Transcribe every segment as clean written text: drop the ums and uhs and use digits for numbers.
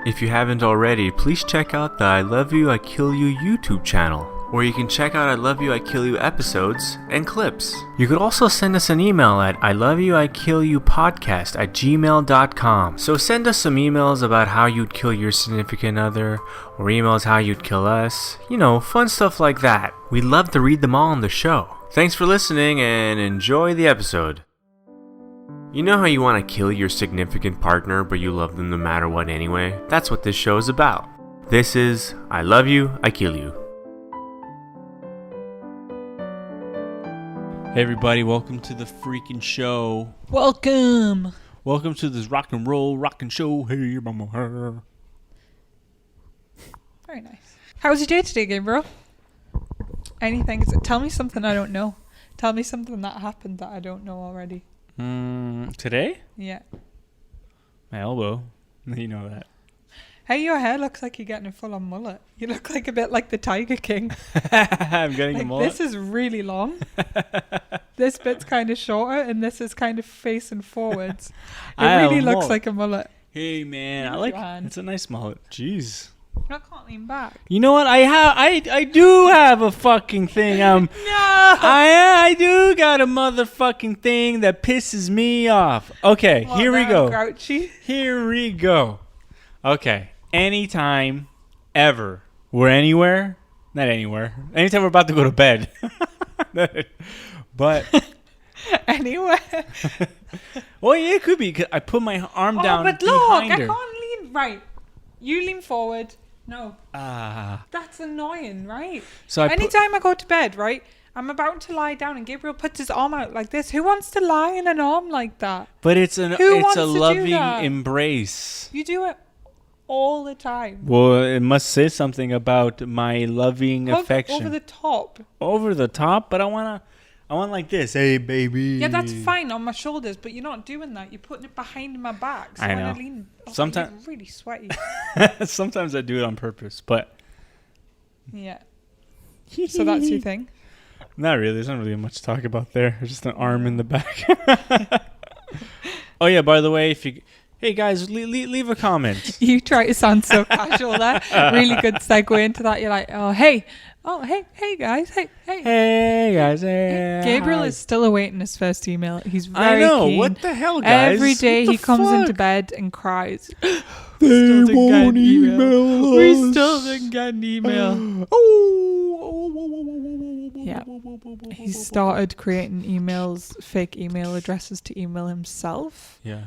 If you haven't already, please check out the I Love You, I Kill You YouTube channel, where you can check out I Love You, I Kill You episodes and clips. You could also send us an email at iloveyouikillyoupodcast@gmail.com. So send us some emails about how you'd kill your significant other, or emails how you'd kill us. You know, fun stuff like that. We'd love to read them all on the show. Thanks for listening and enjoy the episode. You know how you want to kill your significant partner, but you love them no matter what anyway? That's what this show is about. This is I Love You, I Kill You. Hey everybody, welcome to the freaking show. Welcome Welcome to this rock and roll rockin' show. Hey, mama. Very nice. How was your day today, Gabriel? Anything? Tell me something I don't know. Tell me something that happened that I don't know already. Today? Yeah. My elbow. You know that. Hey, your hair looks like you're getting a full-on mullet. You look like a bit like the Tiger King. I'm getting a mullet. This is really long. This bit's kind of shorter, and this is kind of facing forwards. It really looks like a mullet. Hey man, I like it. It's a nice mullet. Jeez. I can't lean back. You know what? I do have a fucking thing. No. I do got a motherfucking thing that pisses me off. Okay, here we go. Grouchy? Here we go. Okay. Anytime, ever, we're anywhere, not anywhere. Anytime we're about to go to bed. But Anywhere. well, yeah, it could be. 'Cause I put my arm down but behind look, her. I can't lean right. You lean forward. No. Ah. That's annoying, right? So Anytime I go to bed, right, I'm about to lie down and Gabriel puts his arm out like this. Who wants to lie in an arm like that? But it's wants a to do loving that? embrace. You do it all the time. Well, it must say something about my loving affection. Over the top. Over the top, but I want like this. Hey, baby. Yeah, that's fine on my shoulders, but you're not doing that. You're putting it behind my back. So I when know. I lean, Sometimes it's really sweaty. Sometimes I do it on purpose, but Yeah. So that's your thing? not really. There's not really much to talk about there. There's just an arm in the back. Oh yeah, by the way, hey guys, leave a comment. You try to sound so casual there. Really good segue into that. You're like, hey guys, hey. Hey guys, hey. Gabriel is still awaiting his first email. He's very I know. keen. What the hell, guys? Every day What he the comes into fuck? bed and cries. They won't email us. We still didn't get an email. Yeah. He started creating emails, fake email addresses to email himself. Yeah.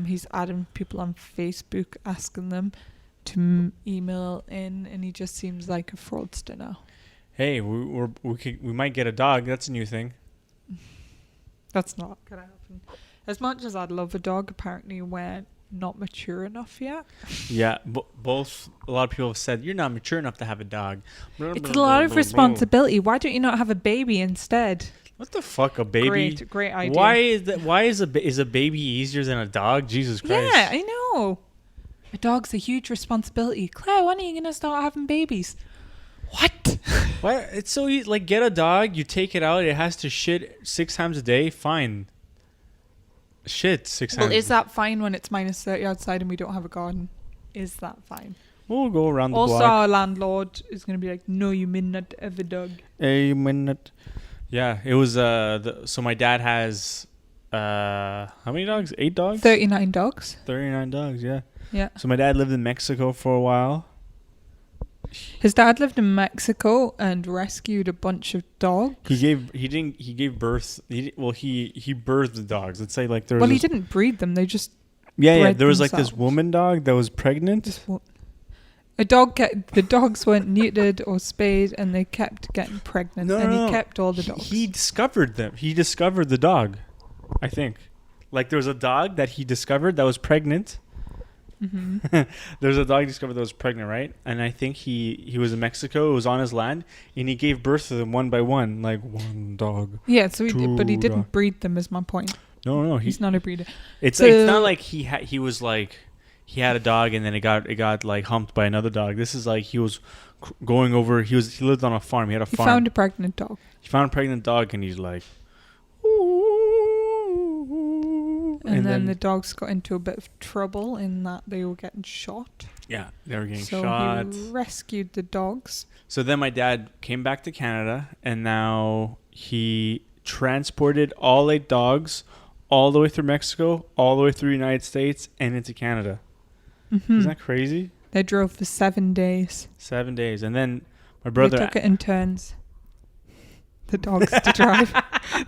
He's adding people on Facebook, asking them to email in, and he just seems like a fraudster now. Hey, we might get a dog. That's a new thing. That's not gonna happen. As much as I'd love a dog, apparently we're not mature enough yet. Yeah, both. A lot of people have said you're not mature enough to have a dog. It's a lot of responsibility. Why don't you not have a baby instead? What the fuck, a baby? Great idea. Why is that? Why is a baby easier than a dog? Jesus Christ. Yeah, I know. A dog's a huge responsibility. Claire, when are you gonna start having babies? What? Why? It's so easy. Like, get a dog. You take it out. It has to shit 6 times a day. Fine. Shit 6 times. Well, is that fine when it's -30 outside and we don't have a garden? Is that fine? We'll go around the Also, block. our landlord is going to be like, no, you may not have a dog. A minute. Yeah, it was so my dad has how many dogs? 8 dogs? 39 dogs. 39 dogs, yeah. Yeah. So my dad lived in Mexico for a while. His dad lived in Mexico and rescued a bunch of dogs. He gave birth. He birthed the dogs. Let's say like there was. Well, he didn't breed them. They just Yeah. There was like themselves. this woman dog that was pregnant. The dogs weren't neutered or spayed, and they kept getting pregnant. He kept all the dogs. He discovered them. He discovered the dog, I think. Like there was a dog that he discovered that was pregnant. Mm-hmm. There's a dog he discovered that was pregnant, right? And I think he was in Mexico. It was on his land, and he gave birth to them one by one, like one dog. Yeah, so but he didn't breed them. Is my point. No, he's not a breeder. It's not like he was like he had a dog and then it got like humped by another dog. This is like he was going over. He lived on a farm. He had a farm. He found a pregnant dog. He found a pregnant dog, and he's like. And then the dogs got into a bit of trouble in that they were getting shot. Yeah, they were getting So shot. he rescued the dogs. So then my dad came back to Canada, and now he transported all 8 dogs all the way through Mexico, all the way through the United States, and into Canada. Mm-hmm. Isn't that crazy? They drove for 7 days. 7 days. And then my brother... They took it in turns. The dogs to drive.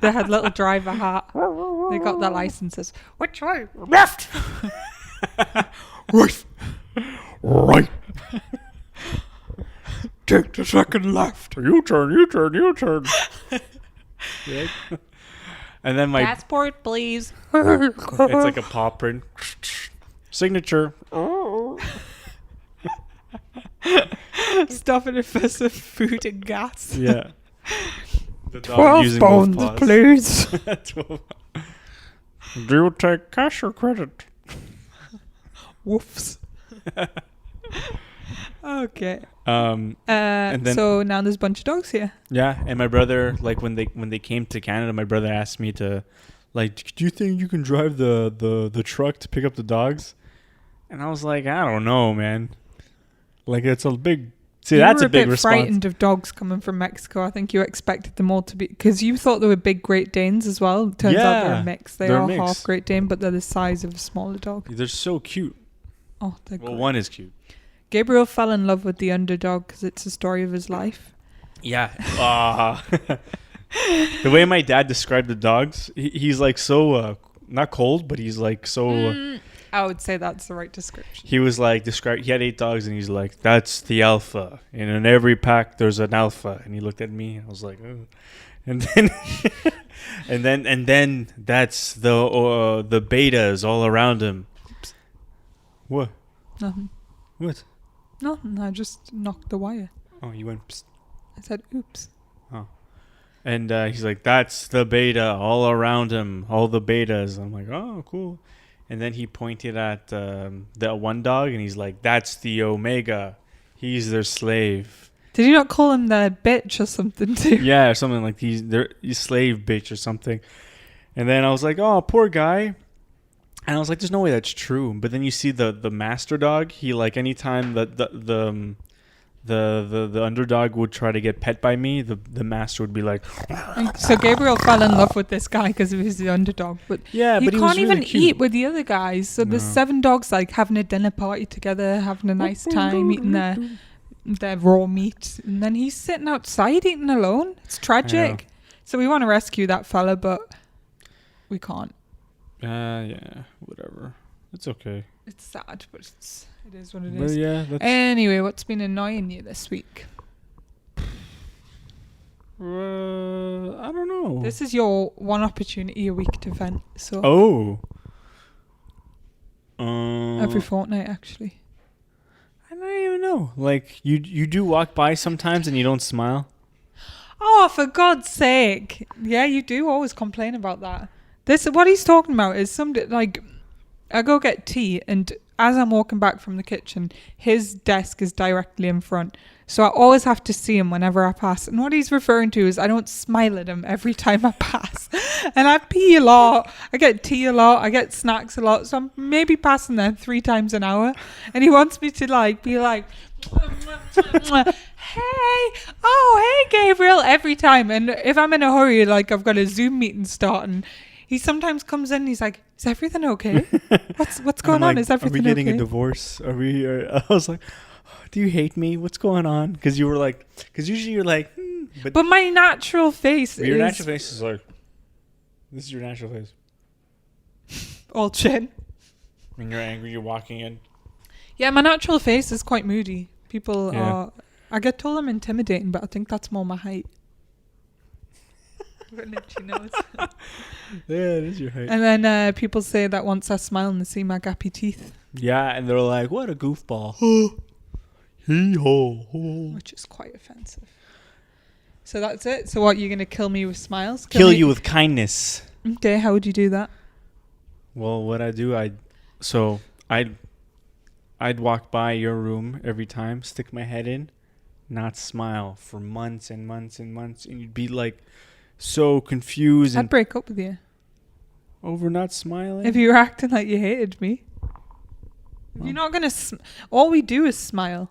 They had little driver hat. They got their licenses. Which way? Left! Right. Right. Take the second left. You turn. Yeah. And then my... Passport, please. It's like a paw print. Signature. Stuffing it for some food and gas. Yeah. The dog 12 using both pounds, paws. please. 12. Do you take cash or credit? Woofs. Okay. And then, So now there's a bunch of dogs here. yeah, and my brother, like when they came to Canada, my brother asked me to, like, do you think you can drive the truck to pick up the dogs? And I was like, I don't know, man. Like, it's a big... See, that's a big response. You were a bit frightened of dogs coming from Mexico. I think you expected them all to be... Because you thought they were big Great Danes as well. Turns out they're a mix. They are half Great Dane, but they're the size of a smaller dog. They're so cute. Oh, they're Well, great. one is cute. Gabriel fell in love with the underdog because it's the story of his life. Yeah. The way my dad described the dogs, he's like so... not cold, but he's like so... I would say that's the right description. He was like he had 8 dogs, and he's like, that's the alpha, and in every pack there's an alpha. And he looked at me, I was like, oh. And then and then that's the betas all around him. Oops. What? Nothing. What? Nothing. I just knocked the wire. Oh, you went psst. I said oops. Oh. And he's like, that's the beta all around him, all the betas. I'm like, oh, cool. And then he pointed at the one dog, and he's like, that's the Omega. He's their slave. Did you not call him the bitch or something too? Yeah, or something like he's slave bitch or something. And then I was like, oh, poor guy. And I was like, there's no way that's true. But then you see the master dog. He, like, anytime the underdog would try to get pet by me, the master would be like... So Gabriel fell in love with this guy because he was the underdog. But yeah, you but he can't was really even cute. eat with the other guys. So there's 7 dogs like having a dinner party together, having a nice time, eating their raw meat. And then he's sitting outside eating alone. It's tragic. So we want to rescue that fella, but we can't. Yeah, whatever. It's okay. It's sad, but it is what it But is. yeah, that's... Anyway, what's been annoying you this week? I don't know. This is your one opportunity a week to vent. So every fortnight, actually. I don't even know. Like, you do walk by sometimes and you don't smile. Oh, for God's sake! Yeah, you do always complain about that. What he's talking about is like, I go get tea, and as I'm walking back from the kitchen, his desk is directly in front. So I always have to see him whenever I pass. And what he's referring to is I don't smile at him every time I pass. And I pee a lot. I get tea a lot. I get snacks a lot. So I'm maybe passing there 3 times an hour. And he wants me to like be like, hey, oh, hey, Gabriel, every time. And if I'm in a hurry, like I've got a Zoom meeting starting, he sometimes comes in and he's like, is everything okay? What's going on? Is everything okay? Are we getting a divorce? I was like, do you hate me? What's going on? Because usually you're like, but my natural face your natural face is like, this is your natural face. All chin. When you're angry, you're walking in. Yeah, my natural face is quite moody. People are, I get told I'm intimidating, but I think that's more my height. Knows. Yeah, it is your height. And then people say that once I smile and they see my gappy teeth. Yeah, and they're like, what a goofball. Hee-ho-ho. Which is quite offensive. So that's it. So what, you're going to kill me with smiles? Kill you with kindness. Okay, how would you do that? Well, what I do, I'd walk by your room every time, stick my head in, not smile for months and months and months, and you'd be like so confused. I'd break up with you. Over not smiling? If you were acting like you hated me. If you're not gonna, all we do is smile.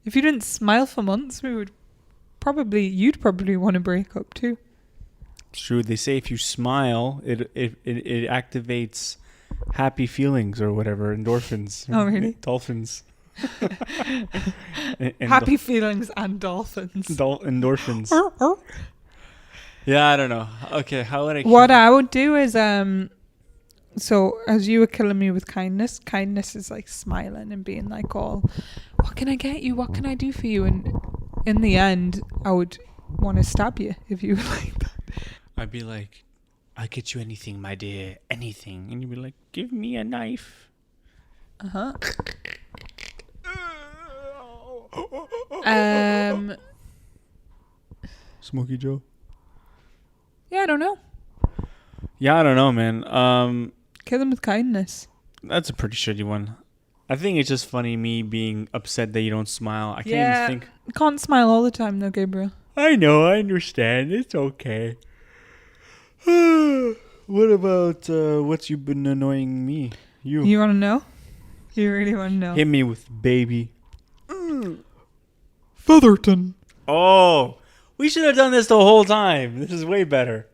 If you didn't smile for months, you'd probably want to break up too. It's true. They say if you smile, it activates happy feelings or whatever, endorphins. Oh, really? Dolphins. Happy feelings and dolphins. Endorphins. Yeah, I don't know. Okay, how would I? What I would do is so as you were killing me with kindness is like smiling and being like, all, what can I get you? What can I do for you? And in the end, I would want to stab you if you were like that. I'd be like, I'll get you anything, my dear, anything. And you'd be like, give me a knife. Uh-huh. Smokey Joe. Yeah, I don't know. Yeah, I don't know, man. Kill them with kindness. That's a pretty shitty one. I think it's just funny me being upset that you don't smile. I can't even think. Can't smile all the time though, Gabriel. I know, I understand. It's okay. What about what's you been annoying me? You want to know? You really want to know? Hit me with baby. Featherton. Oh, we should have done this the whole time. This is way better.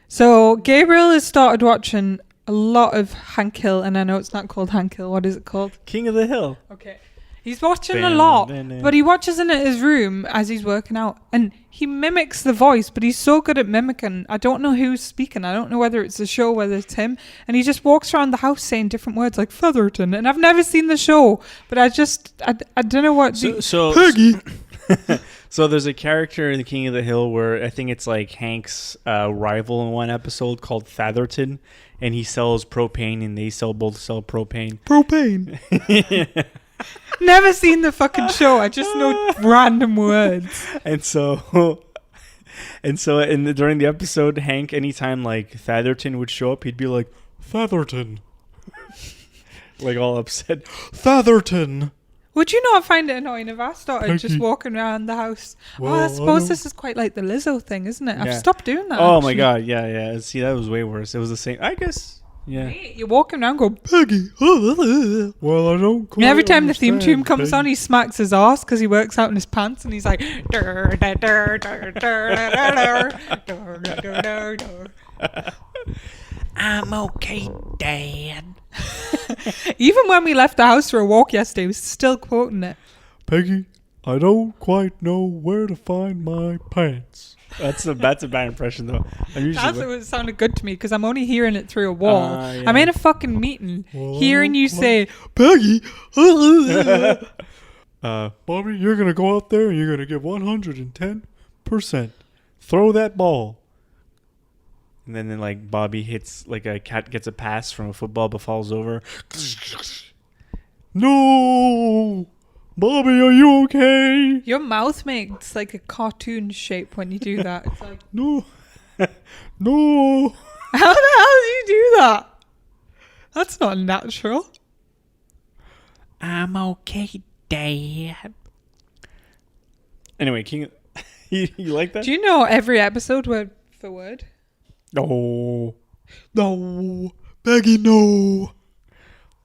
So Gabriel has started watching a lot of Hank Hill, and I know it's not called Hank Hill. What is it called? King of the Hill. Okay. He's watching a lot, but he watches in his room as he's working out, and he mimics the voice, but he's so good at mimicking. I don't know who's speaking. I don't know whether it's the show, whether it's him, and he just walks around the house saying different words like Featherton, and I've never seen the show, but I don't know what... Peggy! So there's a character in The King of the Hill where I think it's like Hank's rival in one episode called Fatherton, and he sells propane, and they both sell propane. Propane? Yeah. Never seen the fucking show. I just know random words. And during the episode, Hank, anytime like Fatherton would show up, he'd be like, Fatherton. Like all upset. Fatherton. Would you not find it annoying if I started just walking around the house? Well, I suppose this is quite like the Lizzo thing, isn't it? I've stopped doing that. Oh, my God. Yeah. See, that was way worse. It was the same. I guess. Yeah. Right? You're walking around going, Peggy. Well, I don't quite every time the theme tune comes on, he smacks his ass because he works out in his pants, and he's like, I'm okay, Dad. Even when we left the house for a walk yesterday, he was still quoting it. Peggy, I don't quite know where to find my pants. That's a bad impression, though. It sounded good to me because I'm only hearing it through a wall. Yeah. I'm in a fucking meeting, hearing you say, Peggy. Bobby, you're going to go out there and you're going to give 110%. Throw that ball. And then like Bobby hits, like a cat gets a pass from a football but falls over. No! Bobby, are you okay? Your mouth makes like a cartoon shape when you do that. It's like, no. No. How the hell do you do that? That's not natural. I'm okay, Dad. Anyway, King, you like that? Do you know every episode word for word? No, Peggy, no.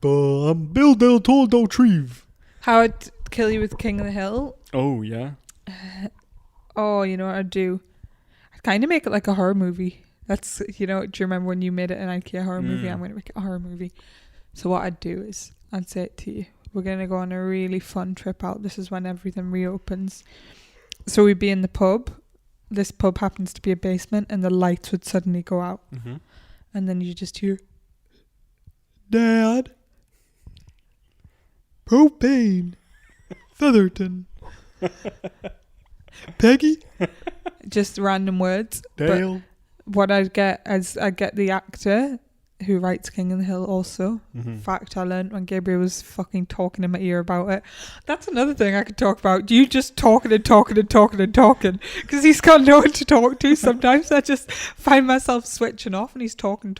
I'm Bill Del Toro Treve. How I'd kill you with King of the Hill? Oh, yeah. You know what I'd do? I'd kind of make it like a horror movie. That's, do you remember when you made it an IKEA horror movie? I'm going to make it a horror movie. So what I'd do is, I'd say it to you. We're going to go on a really fun trip out. This is when everything reopens. So we'd be in the pub. This pub happens to be a basement, and the lights would suddenly go out. Mm-hmm. And then you just hear, Dad, propane, Featherton, Peggy. Just random words. Dale. But what I'd get is I'd get the actor who writes King of the Hill also. Mm-hmm. Fact I learned when Gabriel was fucking talking in my ear about it. That's another thing I could talk about. You just talking because he's got no one to talk to. Sometimes I just find myself switching off and he's talking.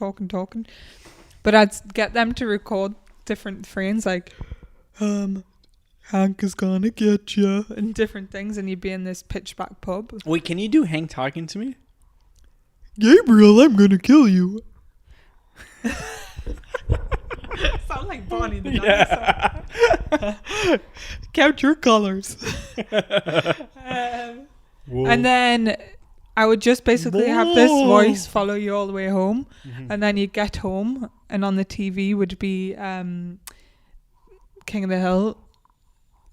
But I'd get them to record different frames like Hank is gonna get you and different things, and you'd be in this pitch black pub. Wait, can you do Hank talking to me? Gabriel, I'm gonna kill you. Sound like Barney the dinosaur. Count your colors. And then I would just basically have this voice follow you all the way home. And then you get home, and on the TV would be King of the Hill,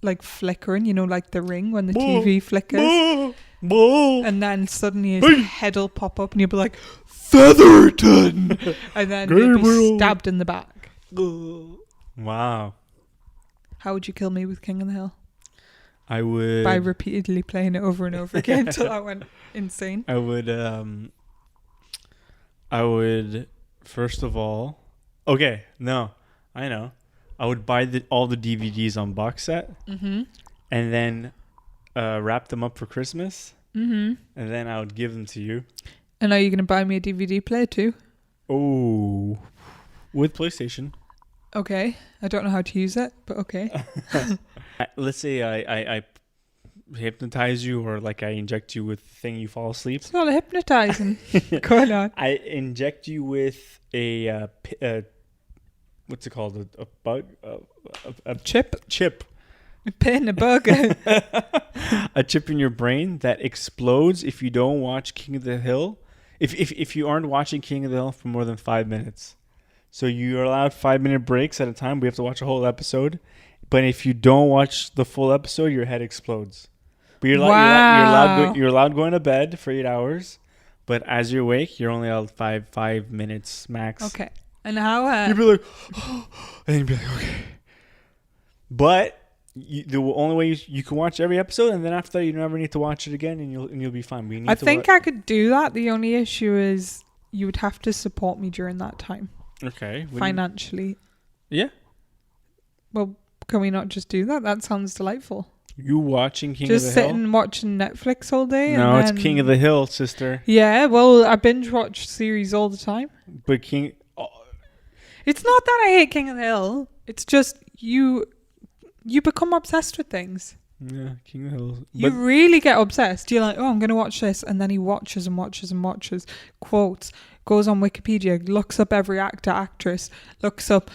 like flickering, you know, like the ring when the TV flickers. And then suddenly his head will pop up and you'll be like, Featherton! And then you'll be stabbed in the back. Wow. How would you kill me with King of the Hill? I would... By repeatedly playing it over and over again until I went insane. I would, first of all... Okay, no, I know. I would buy all the DVDs on box set. And then wrap them up for Christmas. And then I would give them to you. And are you going to buy me a DVD player too? Oh, with PlayStation. Okay. I don't know how to use it, but okay. Let's say I hypnotize you, or like I inject you with the thing, you fall asleep. It's not a hypnotizing. Go on. I inject you with a what's it called? A bug? A chip? Chip. A pin, a burger. A chip in your brain that explodes if you don't watch King of the Hill. If you aren't watching King of the Hill for more than 5 minutes. So you're allowed 5-minute breaks at a time. We have to watch a whole episode. But if you don't watch the full episode, your head explodes. But you're allowed going to bed for 8 hours. But as you're awake, you're only allowed 5 minutes max. Okay. And how... You'd be like... and you'd be like, okay. But... the only way you can watch every episode, and then after that you never need to watch it again, and you'll be fine. I think I could do that. The only issue is you would have to support me during that time. Okay. Financially. Yeah. Well, can we not just do that? That sounds delightful. You watching King of the Hill? Just sitting watching Netflix all day? No, it's King of the Hill, sister. Yeah, well, I binge watch series all the time. But It's not that I hate King of the Hill. It's just you become obsessed with things. Yeah, King of the Hill. You really get obsessed. You're like, oh, I'm going to watch this. And then he watches and watches and watches. Quotes. Goes on Wikipedia. Looks up every actor, actress. Looks up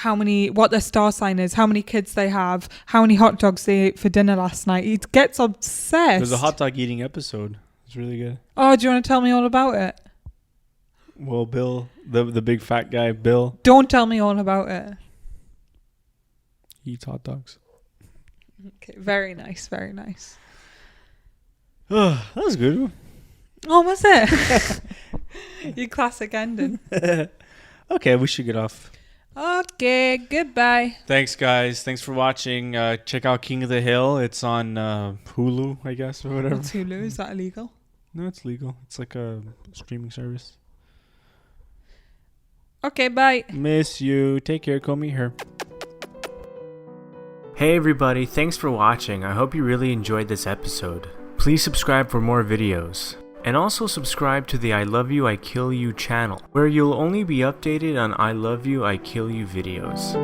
what their star sign is. How many kids they have. How many hot dogs they ate for dinner last night. He gets obsessed. There's a hot dog eating episode. It's really good. Oh, do you want to tell me all about it? Well, Bill, the big fat guy, Bill. Don't tell me all about it. He eats hot dogs. Okay, very nice, very nice. Oh, that was good. Oh, was it? Your classic ending. Okay, we should get off. Okay, goodbye. Thanks, guys. Thanks for watching. Check out King of the Hill. It's on Hulu, I guess, or whatever. What's Hulu? Is that illegal? No, it's legal. It's like a streaming service. Okay, bye. Miss you. Take care. Comb your hair. Hey everybody, thanks for watching. I hope you really enjoyed this episode. Please subscribe for more videos. And also subscribe to the I Love You, I Kill You channel, where you'll only be updated on I Love You, I Kill You videos.